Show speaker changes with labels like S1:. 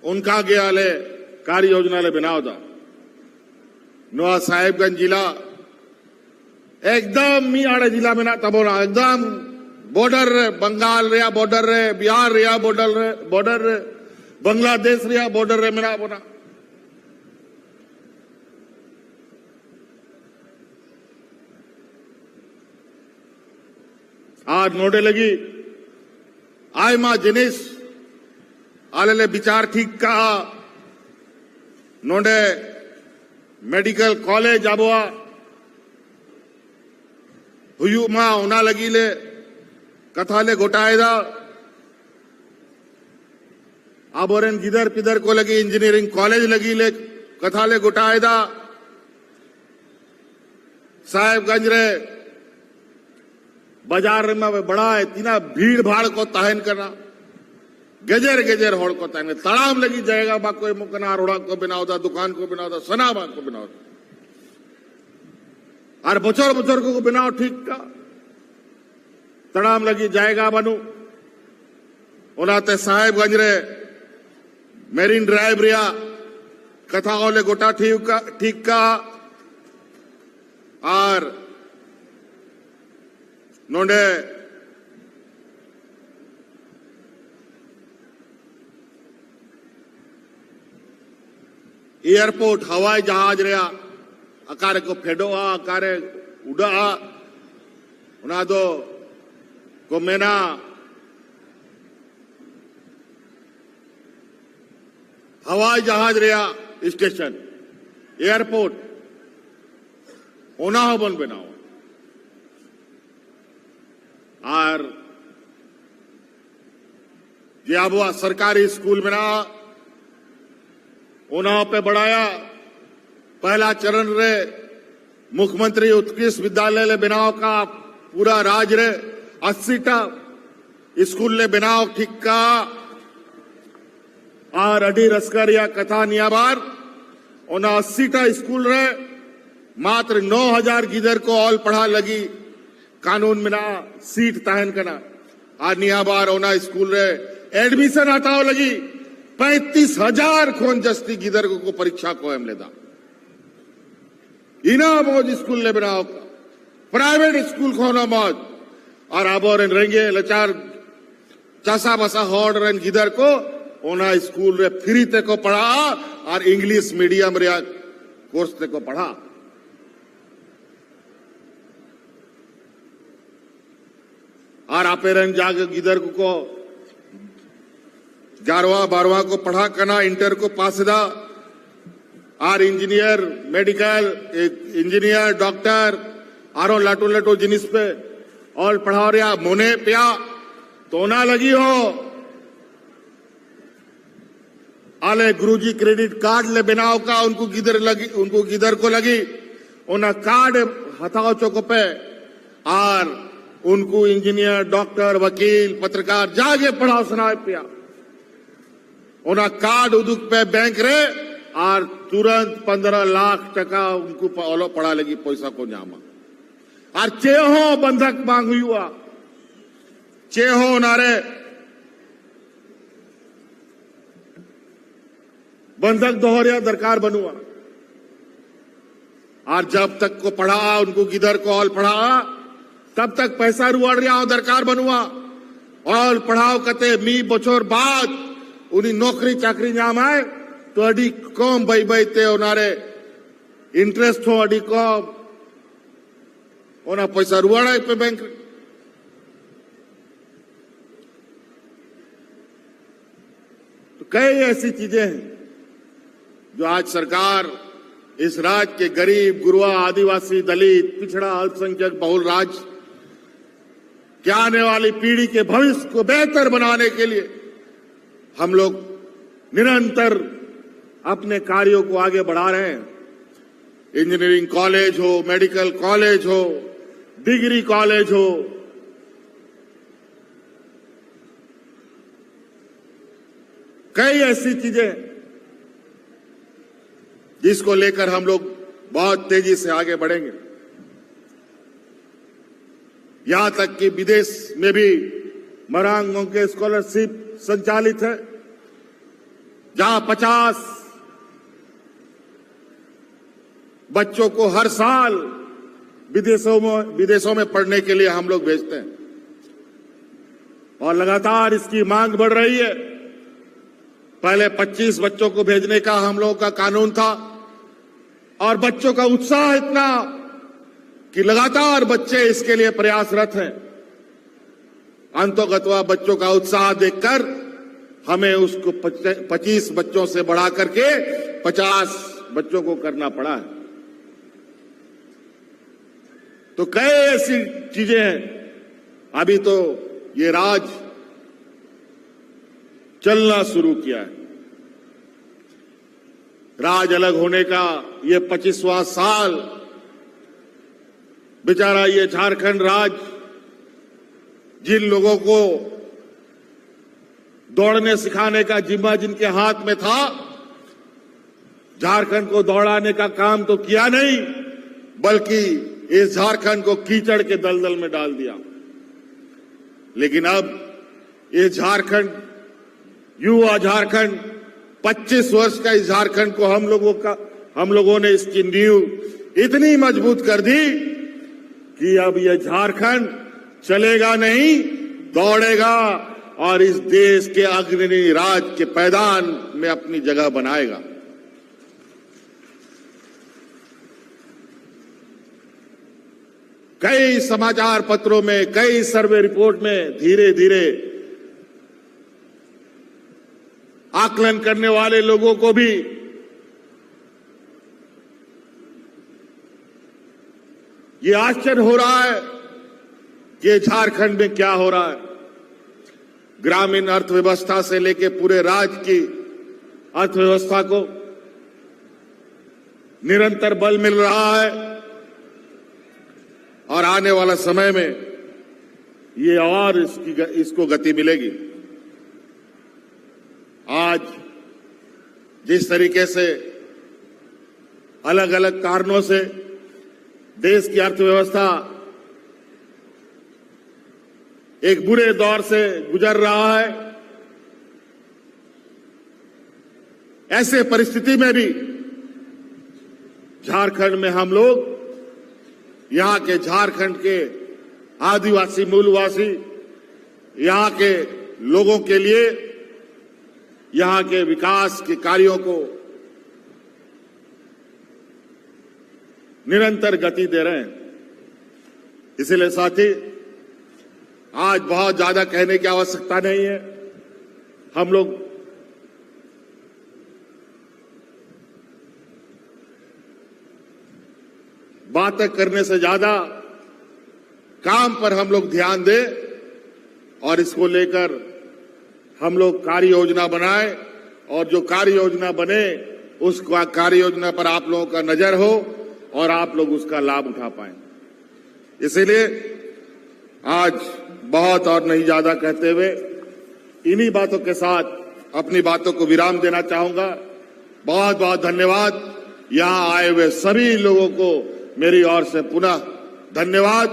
S1: उनका गयाले कार्य योजना ले बनाव था नवा साहेबगंज जिला एकदम मियाड़े जिला में ना तबोरा एकदम बॉर्डर रे बंगाल रिया बॉर्डर रे बिहार रिया बॉर्डर रे बांग्लादेश रिया बॉर्डर रे मेरा बोना आज नोडे लगी आय मां जिनिस आलेले विचार ठीक कहा नोडे मेडिकल कॉलेज आबुआ हुयू मां उना लगी ले कथाले घोटाएदा आबोरेन गिदर पिदर को लगी इंजीनियरिंग कॉलेज लगी ले कथाले घोटाएदा साहेबगंज रे बाजार में बड़ा है तीना भीड़ भाड़ को तहन करना गजेर गजेर होड़ को तहन तड़ाम लगी जाएगा बा कोई मुकना रोड़ा को बनावता दुकान को बनावता सना बा को बनावता और बचोर बचोर को बनाओ ठीक का तड़ाम लगी जाएगा बनू उनाते साहेबगंज रे मेरीन ड्राइव रिया कथा ओले गोटा ठीक का और नोंडे एयरपोर्ट हवाई जहाज रिया अकारे को फेडो अकारे उड़ा उना दो को मेना हवाई जहाज रिया स्टेशन एयरपोर्ट ओना बन बनाओ और जे अब सरकारी स्कूल में ना उन्होंने पे बढ़ाया पहला चरण रे मुख्यमंत्री उत्कृष्ट विद्यालय ले बनाव का पूरा राज्य रे 80टा स्कूल ले बनाव ठीक का और अडी रसकरिया कथा नियाबार उन्हें 80टा स्कूल रे मात्र 9000 गिदर को ऑल पढ़ा लगी कानून में ना सीट तहन करना आज नियाबार ओना स्कूल रे एडमिशन हटाओ लगी 35,000 खोन जस्ती गिदर को परीक्षा को एम लेदा इना मौज स्कूल ले बनाओ प्राइवेट स्कूल खोना मौज और अब और रेंगे लचार चासा बसा हॉर्ड रन गिदर को ओना स्कूल रे फ्री ते को पढ़ा और इंग्लिश मीडियम रे कोर्स ते को पढ़ा और आपेरन जाग गिदर को 11वां 12वां को पढ़ा करना इंटर को पास दा और इंजीनियर मेडिकल इंजीनियर डॉक्टर आरो लाटो लाटो जिनिस पे और पढ़ा रहा मोने पिया तो ना लगी हो आले गुरुजी क्रेडिट कार्ड ले बनाओ का उनको गिदर को लगी उन्हें कार्ड हथाओ चौको पे और उनको इंजीनियर डॉक्टर वकील पत्रकार जागे पढ़ाओ सुनाए पिया उन्हें कार्ड उदुक पे बैंक रे और तुरंत 15 लाख टका उनको पढ़ा लगी पैसा को जामा और चेहो बंधक मांग हुआ चेहो नारे बंधक दोहरिया दरकार बनुआ और जब तक को पढ़ा उनको गिदर को ऑल पढ़ा तब तक पैसा रुआड़ रहा दरकार बनुआ और पढ़ाओ कते मी बचोर बाद उन्हीं नौकरी चाकरी नाम आए तो अड़ी कम बई बई ते उनारे इंटरेस्ट हो अड़ी कम उना पैसा रुआड़ा पे बैंक तो कई ऐसी चीजें हैं जो आज सरकार इस राज्य के गरीब गुरुआ आदिवासी दलित पिछड़ा अल्पसंख्यक बहुल राज्य के आने वाली पीढ़ी के भविष्य को बेहतर बनाने के लिए हम लोग निरंतर अपने कार्यों को आगे बढ़ा रहे हैं। इंजीनियरिंग कॉलेज हो मेडिकल कॉलेज हो डिग्री कॉलेज हो कई ऐसी चीजें जिसको लेकर हम लोग बहुत तेजी से आगे बढ़ेंगे। यहां तक कि विदेश में भी मरांगों के स्कॉलरशिप संचालित है जहां 50 बच्चों को हर साल विदेशों में पढ़ने के लिए हम लोग भेजते हैं और लगातार इसकी मांग बढ़ रही है। पहले 25 बच्चों को भेजने का हम लोगों का कानून था और बच्चों का उत्साह इतना कि लगातार बच्चे इसके लिए प्रयासरत हैं। अंतोगत्वा बच्चों का उत्साह देखकर हमें उसको 25 बच्चों से बढ़ा करके 50 बच्चों को करना पड़ा है। तो कई ऐसी चीजें हैं। अभी तो ये राज चलना शुरू किया है। राज अलग होने का ये 25वां साल बेचारा ये झारखंड राज जिन लोगों को दौड़ने सिखाने का जिम्मा जिनके हाथ में था, झारखंड को दौड़ाने का काम तो किया नहीं, बल्कि इस झारखंड को कीचड़ के दलदल में डाल दिया। लेकिन अब ये झारखंड, युवा झारखंड, 25 वर्ष का इस झारखंड को हम लोगों ने इसकी नींव इतनी मजबूत कर दी कि अब यह झारखंड चलेगा नहीं, दौड़ेगा और इस देश के अग्रणी राज के पैदान में अपनी जगह बनाएगा। कई समाचार पत्रों में, कई सर्वे रिपोर्ट में धीरे धीरे आकलन करने वाले लोगों को भी ये आश्चर्य हो रहा है कि झारखंड में क्या हो रहा है। ग्रामीण अर्थव्यवस्था से लेकर पूरे राज्य की अर्थव्यवस्था को निरंतर बल मिल रहा है और आने वाला समय में ये और इसको गति मिलेगी। आज जिस तरीके से अलग अलग कारणों से देश की अर्थव्यवस्था एक बुरे दौर से गुजर रहा है, ऐसे परिस्थिति में भी झारखंड में हम लोग यहां के झारखंड के आदिवासी मूलवासी, यहां के लोगों के लिए यहां के विकास के कार्यों को निरंतर गति दे रहे हैं। इसलिए साथी, आज बहुत ज्यादा कहने की आवश्यकता नहीं है। हम लोग बातें करने से ज्यादा काम पर हम लोग ध्यान दें और इसको लेकर हम लोग कार्य योजना बनाएं और जो कार्य योजना बने उस कार्य योजना पर आप लोगों का नजर हो और आप लोग उसका लाभ उठा पाएं। इसीलिए आज बहुत और नहीं ज्यादा कहते हुए इन्हीं बातों के साथ अपनी बातों को विराम देना चाहूंगा। बहुत बहुत धन्यवाद। यहां आए हुए सभी लोगों को मेरी ओर से पुनः धन्यवाद।